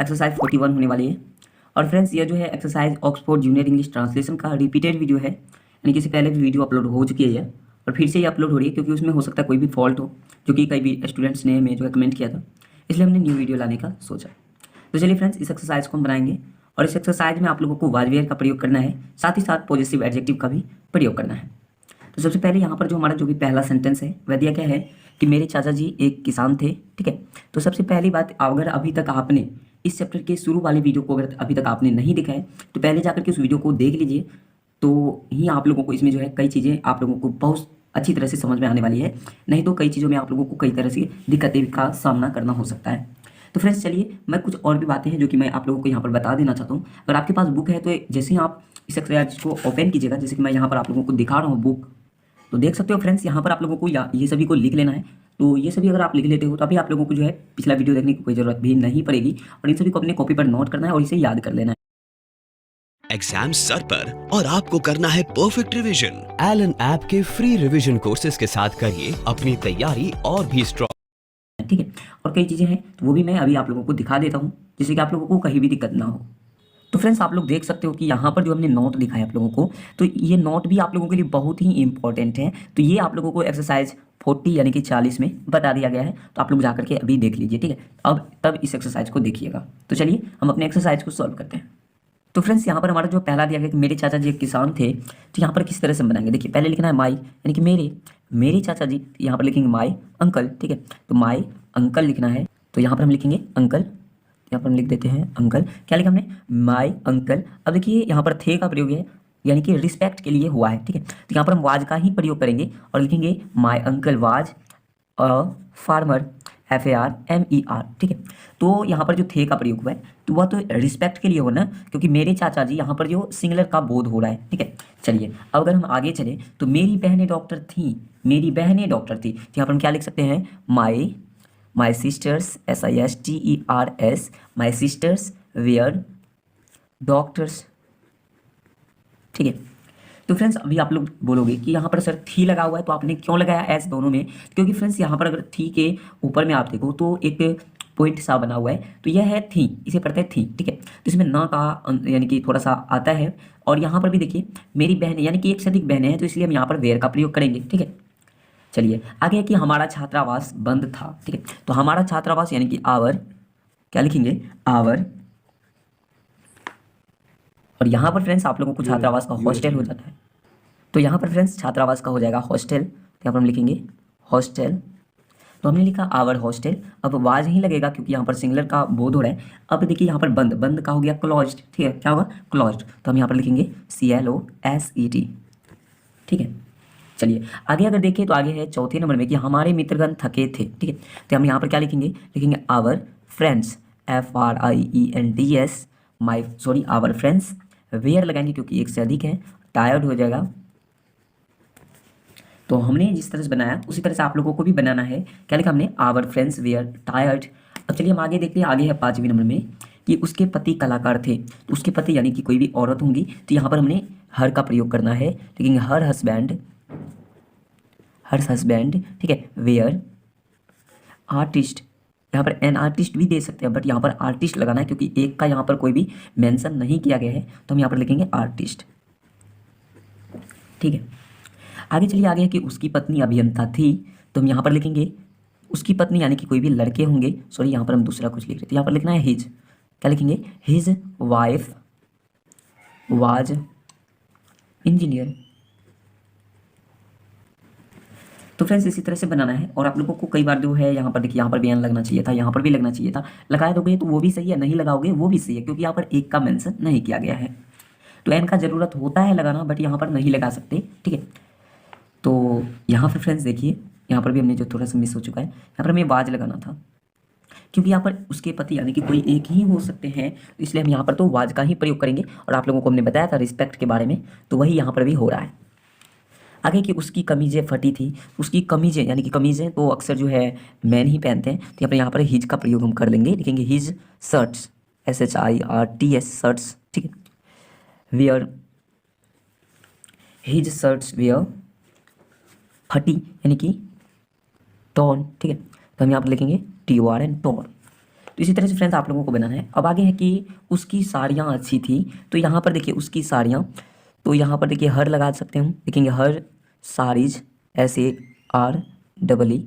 Exercise 41 होने वाली है। और फ्रेंड्स ये जो है exercise Oxford junior English translation का रिपीटेड वीडियो है, यानी कि इससे पहले भी वीडियो अपलोड हो चुकी है और फिर से ये अपलोड हो रही है, क्योंकि उसमें हो सकता है कोई भी फॉल्ट हो, जो कि कई भी स्टूडेंट्स ने हमें जो है कमेंट किया था, इसलिए हमने न्यू वीडियो लाने का सोचा। तो चलिए फ्रेंड्स, इस एक्सरसाइज को हम बनाएंगे और इस एक्सरसाइज में आप लोगों को वाज वेयर का प्रयोग करना है, साथ ही साथ पॉजिटिव एडजेक्टिव का भी प्रयोग करना है। तो सबसे पहले यहाँ पर जो हमारा जो भी पहला सेंटेंस है वह दिया क्या है कि मेरे चाचा जी एक किसान थे। ठीक है, तो सबसे पहली बात, अगर अभी तक आपने इस चैप्टर के शुरू वाले वीडियो को अगर अभी तक आपने नहीं देखा है तो पहले जाकर के उस वीडियो को देख लीजिए, तो ही आप लोगों को इसमें जो है कई चीज़ें आप लोगों को बहुत अच्छी तरह से समझ में आने वाली है। नहीं तो कई चीज़ों में आप लोगों को कई तरह से दिक्कतें का सामना करना हो सकता है। तो फ्रेंड्स चलिए, मैं कुछ और भी बातें हैं जो कि मैं आप लोगों को यहाँ पर बता देना चाहता हूँ। अगर आपके पास बुक है तो जैसे ही आप इस एक्सरसाइज को ओपन कीजिएगा, जैसे कि मैं यहाँ पर आप लोगों को दिखा रहा हूँ बुक, तो देख सकते हो फ्रेंड्स, यहाँ पर आप लोगों को ये सभी को लिख लेना है। तो ये सभी अगर आप लिख लेते हो तो अभी आप लोगों को जो है पिछला वीडियो देखने की कोई ज़रूरत भी नहीं पड़ेगी और इन सभी को अपने कॉपी पर नोट करना है और इसे याद कर लेना है। एग्जाम सर पर और आपको करना है परफेक्ट रिवीजन। एलन ऐप के फ्री रिवीजन कोर्सेज के साथ करिए अपनी तैयारी और भी स्ट्रॉन्ग। ठीक है, और कई चीज़ें हैं तो वो भी मैं अभी आप लोगों को दिखा देता हूँ, जिससे कि आप लोगों को कहीं भी दिक्कत ना हो। तो फ्रेंड्स आप लोग देख सकते हो कि यहाँ पर जो हमने नोट दिखाया आप लोगों को, तो ये नोट भी आप लोगों के लिए बहुत ही इंपॉर्टेंट है। तो ये आप लोगों को एक्सरसाइज 40 यानी कि 40 में बता दिया गया है, तो आप लोग जाकर के अभी देख लीजिए। ठीक है, अब तब इस एक्सरसाइज को देखिएगा। तो चलिए हम अपने एक्सरसाइज को सॉल्व करते हैं। तो फ्रेंड्स यहाँ पर हमारा जो पहला दिया गया कि मेरे चाचा जी एक किसान थे, तो यहाँ पर किस तरह से हम बनाएंगे, देखिए पहले लिखना है माई, यानी कि मेरे चाचा जी, यहाँ पर लिखेंगे माई अंकल। ठीक है, तो माई अंकल लिखना है, तो यहाँ पर हम लिखेंगे अंकल, यहाँ पर हम लिख देते हैं अंकल। क्या लिखा हमने, माई अंकल। अब देखिए यहाँ पर थे का प्रयोग है, यानी कि रिस्पेक्ट के लिए हुआ है। ठीक है, तो यहाँ पर हम वाज का ही प्रयोग करेंगे और लिखेंगे my uncle was a farmer, FARMER। ठीक है, तो यहाँ पर जो थे का प्रयोग हुआ है तो वह तो रिस्पेक्ट के लिए हो ना, क्योंकि मेरे चाचा जी यहाँ पर जो सिंगुलर का बोध हो रहा है। ठीक है, चलिए अब अगर हम आगे चले तो मेरी बहनें डॉक्टर थी, मेरी बहनें डॉक्टर थी, तो यहाँ पर हम क्या लिख सकते हैं, my sisters, SISTERS, my sisters were doctors. ठीक है, तो फ्रेंड्स अभी आप लोग बोलोगे कि यहाँ पर सर थी लगा हुआ है तो आपने क्यों लगाया एस दोनों में, क्योंकि फ्रेंड्स यहाँ पर अगर थी के ऊपर में आप देखो तो एक पॉइंट सा बना हुआ है, तो यह है थी, इसे पढ़ते हैं थी। ठीक है, तो इसमें ना का यानी कि थोड़ा सा आता है। और यहाँ पर भी देखिए मेरी बहन यानी कि एक से अधिक बहनें हैं, तो इसलिए हम यहाँ पर वेयर का प्रयोग करेंगे। ठीक है, चलिए आगे है कि हमारा छात्रावास बंद था। ठीक है, तो हमारा छात्रावास यानी कि आवर, क्या लिखेंगे, आवर। और यहाँ पर फ्रेंड्स आप लोगों को छात्रावास का हॉस्टल हो जाता है, तो यहाँ पर फ्रेंड्स छात्रावास का हो जाएगा हॉस्टल, तो यहाँ पर हम लिखेंगे हॉस्टल। तो हमने लिखा आवर हॉस्टल, अब वाज ही लगेगा क्योंकि यहाँ पर सिंगुलर का बोध हो रहा है। अब देखिए यहाँ पर बंद, बंद का हो गया क्लोज्ड। ठीक है, क्या होगा, क्लोज्ड, तो हम यहाँ पर लिखेंगे CLOSED। ठीक है, चलिए आगे अगर देखें तो आगे है चौथे नंबर में कि हमारे मित्रगण थके थे। ठीक है, तो हम यहाँ पर क्या लिखेंगे, लिखेंगे our friends, FRIENDS, our friends were लगाएंगे क्योंकि एक से अधिक है, टायर्ड हो जाएगा। तो हमने जिस तरह से बनाया उसी तरह से आप लोगों को भी बनाना है। क्या लिखा हमने, आवर फ्रेंड्स वेयर टायर्ड। अब चलिए हम आगे देखते हैं, आगे है 5वें नंबर में कि उसके पति कलाकार थे, तो उसके पति यानी कि कोई भी औरत होंगी, तो यहाँ पर हमने हर का प्रयोग करना है, लेकिन हर हस्बैंड, ठीक है, वेयर आर्टिस्ट। यहाँ पर एन आर्टिस्ट भी दे सकते हैं, बट यहाँ पर आर्टिस्ट लगाना है क्योंकि एक का यहाँ पर कोई भी मेंशन नहीं किया गया है, तो हम यहाँ पर लिखेंगे आर्टिस्ट। ठीक है, आगे चलिए आगे है कि उसकी पत्नी अभियंता थी, तो हम यहाँ पर लिखेंगे उसकी पत्नी यानी कि कोई भी लड़के होंगे, सॉरी यहाँ पर हम दूसरा कुछ लिख रहे थे, यहाँ पर लिखना है हिज, क्या लिखेंगे, हिज वाइफ वाज इंजीनियर। तो फ्रेंड्स इसी तरह से बनाना है। और आप लोगों को कई बार जो है यहाँ पर देखिए, यहाँ पर भी एन लगना चाहिए था, यहाँ पर भी लगना चाहिए था, लगा दोगे तो वो भी सही है, नहीं लगाओगे वो भी सही है, क्योंकि यहाँ पर एक का मेंशन नहीं किया गया है। तो एन का ज़रूरत होता है लगाना, बट यहाँ पर नहीं लगा सकते। ठीक है, तो यहाँ पर फ्रेंड्स देखिए, यहाँ पर भी हमने जो थोड़ा सा मिस हो चुका है, यहाँ पर हमें वाज लगाना था, क्योंकि यहाँ पर उसके पति यानी कि कोई एक ही हो सकते हैं, तो इसलिए हम यहाँ पर तो वाज का ही प्रयोग करेंगे। और आप लोगों को हमने बताया था रिस्पेक्ट के बारे में, तो वही यहाँ पर भी हो रहा है। आगे कि उसकी कमीज़ें फटी थी, उसकी कमीज़ें यानी कि कमीज़ें तो अक्सर जो है मैन ही पहनते हैं, तो यहाँ पर हिज का प्रयोग हम कर लेंगे, लिखेंगे हिज शर्ट्स, SHIRTS शर्ट्स। ठीक है, वेयर हिज शर्ट्स वेयर फटी यानी कि टॉर्न। ठीक है, तो हम यहाँ पर लिखेंगे TORN टॉर्न। तो इसी तरह से फ्रेंड्स आप लोगों को बनाना है। अब आगे है कि उसकी साड़ियाँ अच्छी थी, तो यहाँ पर देखिए उसकी साड़ियाँ, तो यहाँ पर देखिए हर लगा सकते हैं हम, देखेंगे हर साड़ीज, SAREES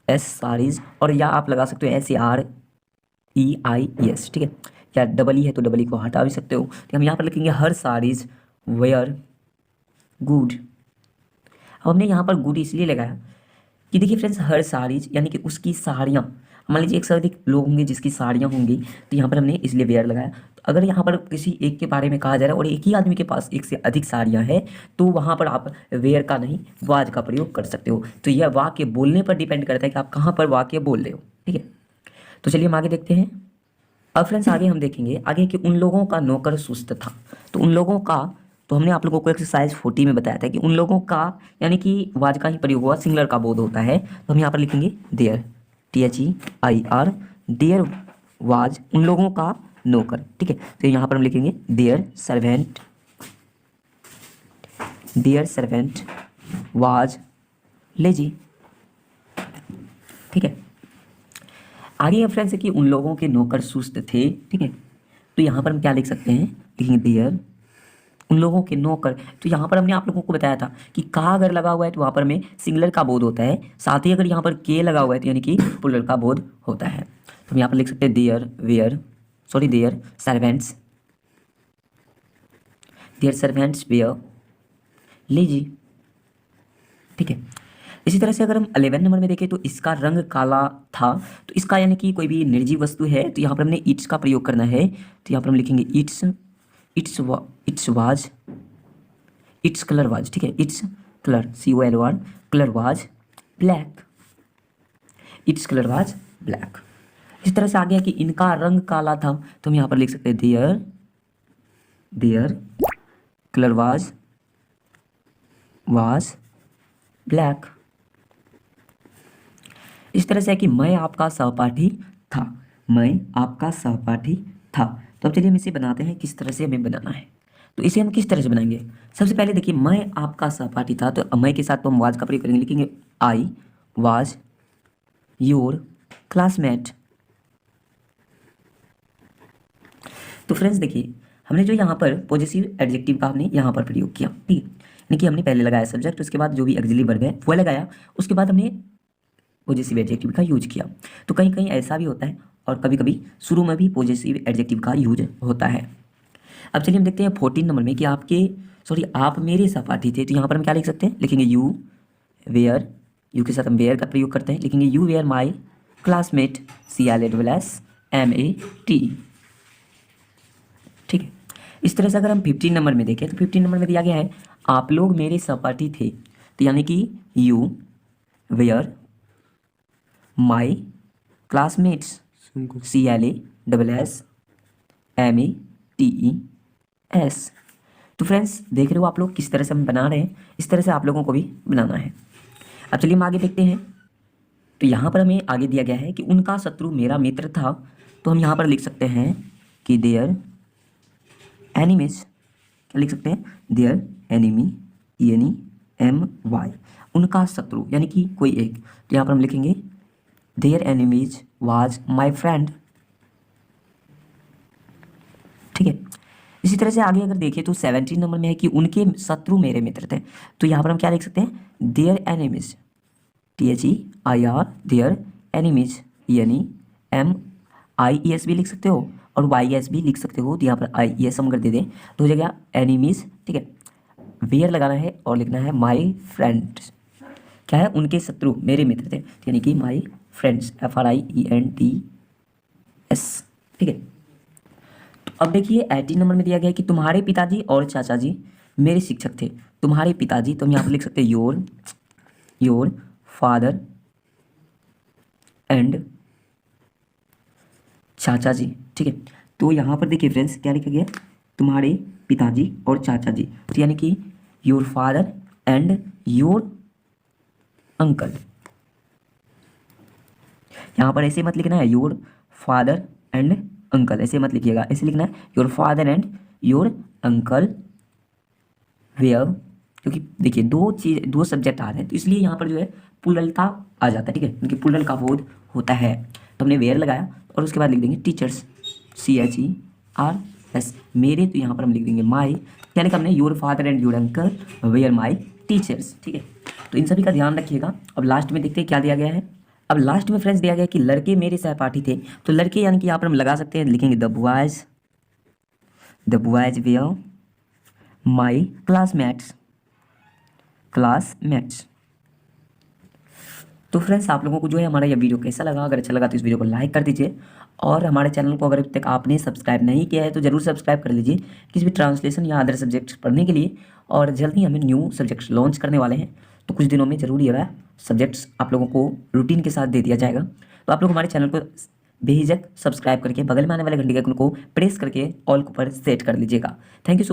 साड़ीज, और या आप लगा सकते हो SAREIES, ठीक है, या डबल ई है तो डबल ई को हटा भी सकते हो। तो हम यहाँ पर लिखेंगे हर साड़ीज वेयर गुड। अब हमने यहाँ पर गुड इसलिए लगाया कि देखिए फ्रेंड्स हर साड़ीज यानी कि उसकी साड़ियाँ, मान लीजिए एक से अधिक लोग होंगे जिसकी साड़ियाँ होंगी, तो यहाँ पर हमने इसलिए वेयर लगाया। तो अगर यहाँ पर किसी एक के बारे में कहा जा रहा है और एक ही आदमी के पास एक से अधिक साड़ियाँ हैं, तो वहाँ पर आप वेयर का नहीं वाज का प्रयोग कर सकते हो। तो यह वाक्य बोलने पर डिपेंड करता है कि आप कहाँ पर वाक्य बोल रहे हो, ठीक है। तो चलिए हम आगे देखते हैं। अब फ्रेंड्स आगे हम देखेंगे आगे कि उन लोगों का नौकर सुस्त था। तो उन लोगों का, तो हमने आप लोगों को एक्सरसाइज 40 में बताया था कि उन लोगों का यानी कि वाज का ही प्रयोग हुआ, सिंगुलर का बोध होता है। तो हम यहाँ पर लिखेंगे देयर, THEIR, देयर वाज उन लोगों का नौकर, ठीक है। तो यहाँ पर हम लिखेंगे देयर सर्वेंट वाज लेजी, ठीक है। आगे फ्रेंड्स है कि उन लोगों के नौकर सुस्त थे, ठीक है। तो यहाँ पर हम क्या लिख सकते हैं, लिखेंगे देयर उन लोगों के नौकर। तो यहाँ पर हमने आप लोगों को बताया था कि का अगर लगा हुआ है तो वहाँ पर हमें सिंगुलर का बोध होता है, साथ ही अगर यहाँ पर के लगा हुआ है तो यानी कि प्लूरल का बोध होता है। तो हम यहाँ पर लिख सकते हैं देयर सर्वेंट्स वेयर लेजी, ठीक है। इसी तरह से अगर हम 11 नंबर में देखें तो इसका रंग काला था, तो इसका यानी कि कोई भी निर्जीव वस्तु है, तो यहाँ पर हमने इट्स का प्रयोग करना है। तो यहाँ पर हम लिखेंगे इट्स कलर वाज, ठीक है, its colour COLR colour was black, its colour was black. इस तरह से आ गया कि इनका रंग काला था, तो हम यहाँ पर लिख सकते हैं देयर कलर वाज ब्लैक। इस तरह से है कि मैं आपका सहपाठी था, तो अब चलिए हम इसे बनाते हैं, किस तरह से हमें बनाना है। तो इसे हम किस तरह से बनाएंगे, सबसे पहले देखिए मैं आपका सहपाठी था, तो मैं के साथ तो हम वाज का प्रयोग करेंगे, लिखेंगे आई वाज योर क्लासमेट। तो फ्रेंड्स देखिए हमने जो यहाँ पर पॉजिटिव एडजेक्टिव का हमने यहाँ पर प्रयोग किया, ठीक है, यानी कि हमने पहले लगाया सब्जेक्ट, उसके बाद जो भी ऑक्सिलरी वर्ब है वो लगाया, उसके बाद हमने पॉजिटिव एडजेक्टिव का यूज किया। तो कहीं कहीं ऐसा भी होता है और कभी कभी शुरू में भी पॉजिटिव एडजेक्टिव का यूज होता है। अब चलिए हम देखते हैं 14 नंबर में कि आप मेरे सहपाठी थे। तो यहाँ पर हम क्या लिख सकते हैं, लिखेंगे यू के साथ हम वेयर का प्रयोग करते हैं, लिखेंगे you were my classmate CLASSMAT, ठीक है। इस तरह से अगर हम 15 नंबर में देखें तो 15 नंबर में दिया गया है आप लोग मेरे सहपाठी थे, तो यानी कि you were my classmates CLASSMATES। तो फ्रेंड्स देख रहे हो आप लोग किस तरह से हम बना रहे हैं, इस तरह से आप लोगों को भी बनाना है। अब चलिए हम आगे देखते हैं। तो यहाँ पर हमें आगे दिया गया है कि उनका शत्रु मेरा मित्र था, तो हम यहाँ पर लिख सकते हैं कि देयर एनिमीज, क्या लिख सकते हैं, देयर एनिमी ENEMY, उनका शत्रु यानी कि कोई एक, तो यहाँ पर हम लिखेंगे their enemies was my friend, ठीक है। इसी तरह से आगे अगर देखें तो 17 नंबर में है कि उनके शत्रु मेरे मित्र थे, तो यहाँ पर हम क्या लिख सकते हैं, their enemies THEIR their enemies ENEMIES भी लिख सकते हो और YS भी लिख सकते हो। तो यहाँ पर IES हम अगर दे दें तो हो जाएगा एनिमीज, ठीक है। वेयर लगाना है और लिखना है माई फ्रेंड्स, क्या है, उनके शत्रु मेरे मित्र थे, यानी कि माई फ्रेंड्स FRIENDS, ठीक है। तो अब देखिए 18 नंबर में दिया गया है कि तुम्हारे पिताजी और चाचा जी मेरे शिक्षक थे। तुम्हारे पिताजी, तो हम यहाँ पर लिख सकते हैं योर फादर एंड चाचा जी, ठीक है। तो यहाँ पर देखिए फ्रेंड्स क्या लिखा गया, तुम्हारे पिताजी और चाचा जी, तो यानी कि your father and your uncle. यहाँ पर ऐसे मत लिखना है योर फादर एंड अंकल, ऐसे मत लिखिएगा, ऐसे लिखना है your father and your uncle were, क्योंकि देखिए दो सब्जेक्ट आ रहे हैं, तो इसलिए यहाँ पर जो है प्लुरलता आ जाता है, ठीक है, क्योंकि प्लुरल का बोध होता है। तो हमने वेयर लगाया और उसके बाद लिख देंगे टीचर्स, CHERS। मेरे, तो यहाँ पर हम लिख देंगे माई। क्या लिखा हमने, your father and your uncle were my teachers. ठीक है, तो इन सभी का ध्यान रखिएगा। अब लास्ट में देखते हैं क्या दिया गया है। अब लास्ट में फ्रेंड्स दिया गया कि लड़के मेरे सहपाठी थे, तो लड़के यानी कि यहाँ पर हम लगा सकते हैं, लिखेंगे the boys were my classmates. तो फ्रेंड्स आप लोगों को जो है हमारा यह वीडियो कैसा लगा, अगर अच्छा लगा तो इस वीडियो को लाइक कर दीजिए, और हमारे चैनल को अगर अभी तक आपने सब्सक्राइब नहीं किया है तो ज़रूर सब्सक्राइब कर लीजिए किसी भी ट्रांसलेशन या अदर सब्जेक्ट्स पढ़ने के लिए। और जल्दी हमें न्यू सब्जेक्ट्स लॉन्च करने वाले हैं, तो कुछ दिनों में ज़रूर ये सब्जेक्ट्स आप लोगों को रूटीन के साथ दे दिया जाएगा। तो आप लोग हमारे चैनल को बेहिचक सब्सक्राइब करके बगल में आने वाले घंटे के आइकन को प्रेस करके ऑल पर सेट कर लीजिएगा। Thank you.